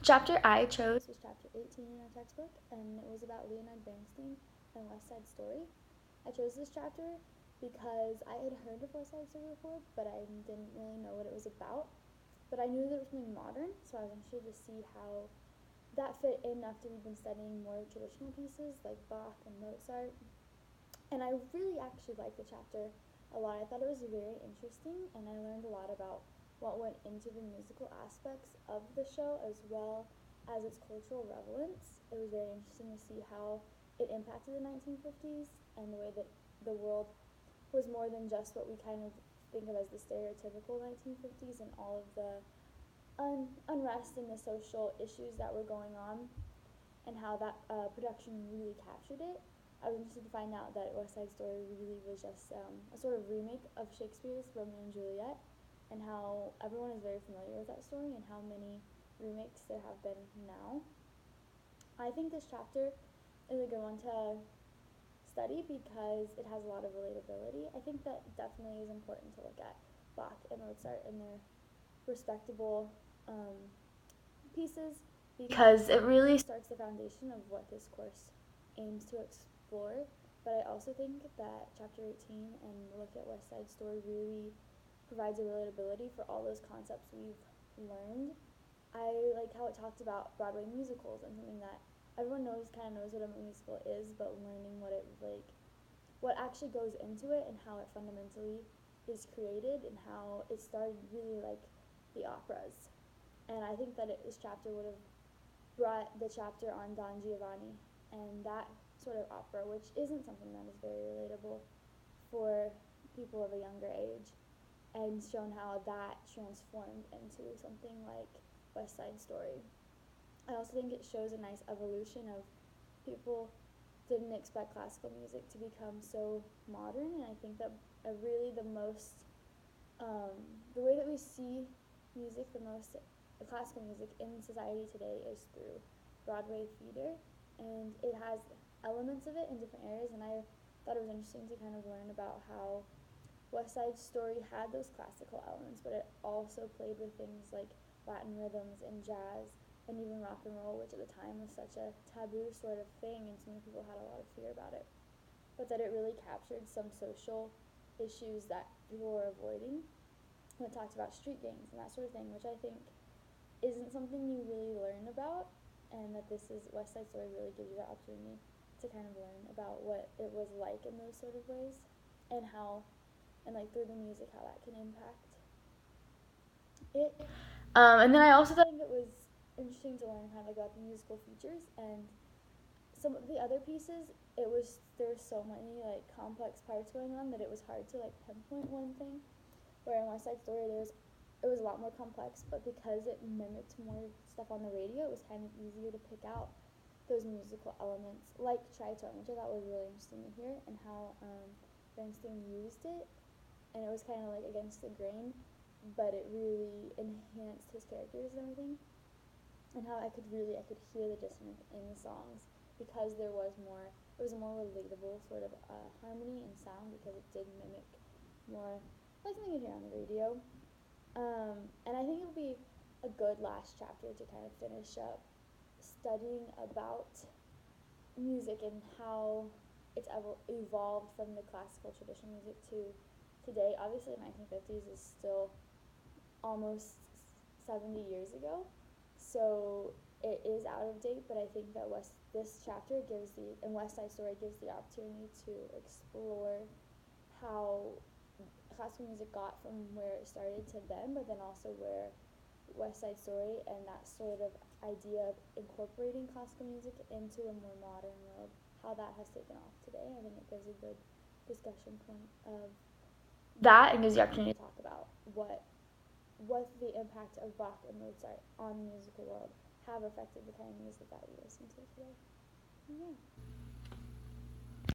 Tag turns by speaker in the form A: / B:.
A: Chapter I chose was chapter 18 in our textbook, and it was about Leonard Bernstein and West Side Story. I chose this chapter because I had heard of West Side Story before, but I didn't really know what it was about. But I knew that it was something modern, so I was interested to see how that fit in after we'd been studying more traditional pieces like Bach and Mozart. And I really actually liked the chapter a lot. I thought it was very interesting, and I learned a lot about what went into the musical aspects of the show as well as its cultural relevance. It was very interesting to see how it impacted the 1950s and the way that the world was more than just what we kind of think of as the stereotypical 1950s and all of the unrest and the social issues that were going on and how that production really captured it. I was interested to find out that West Side Story really was just a sort of remake of Shakespeare's Romeo and Juliet, and how everyone is very familiar with that story and how many remakes there have been now. I think this chapter is a good one to study because it has a lot of relatability. I think that definitely is important to look at Bach and Mozart and their respectable pieces because it really starts the foundation of what this course aims to explore. But I also think that chapter 18 and look at West Side Story really provides a relatability for all those concepts we've learned. I like how it talked about Broadway musicals and something that everyone kind of knows what a musical is, but learning what actually goes into it and how it fundamentally is created and how it started really like the operas. And I think that this chapter would have brought the chapter on Don Giovanni and that sort of opera, which isn't something that is very relatable for people of a younger age, and shown how that transformed into something like West Side Story. I also think it shows a nice evolution of people didn't expect classical music to become so modern, and I think that really the way that we see music the classical music in society today is through Broadway theater, and it has elements of it in different areas, and I thought it was interesting to kind of learn about how West Side Story had those classical elements, but it also played with things like Latin rhythms and jazz and even rock and roll, which at the time was such a taboo sort of thing, and so many people had a lot of fear about it. But that it really captured some social issues that people were avoiding. And it talked about street gangs and that sort of thing, which I think isn't something you really learn about, and that West Side Story really gives you the opportunity to kind of learn about what it was like in those sort of ways, and how, and like through the music, how that can impact it. And then I also think it was interesting to learn kind of about the musical features and some of the other pieces. There were so many like complex parts going on that it was hard to like pinpoint one thing. Where in West Side Story it was a lot more complex, but because it mimicked more stuff on the radio, it was kind of easier to pick out those musical elements, like tritone, which I thought was really interesting to hear, and how Bernstein used it, and it was kind of like against the grain, but it really enhanced his characters and everything, and how I could hear the dissonance in the songs because it was a more relatable sort of harmony and sound because it did mimic more like something you'd hear on the radio. And I think it'll be a good last chapter to kind of finish up studying about music and how it's evolved from the classical traditional music to today. Obviously, the 1950s is still almost 70 years ago, so it is out of date. But I think that this chapter and West Side Story gives the opportunity to explore how classical music got from where it started to then, but then also where West Side Story and that sort of idea of incorporating classical music into a more modern world, how that has taken off today. I think it gives a good discussion point of that, and gives the opportunity to talk about what the impact of Bach and Mozart on the musical world have affected the kind of music that we listen to today. Yeah.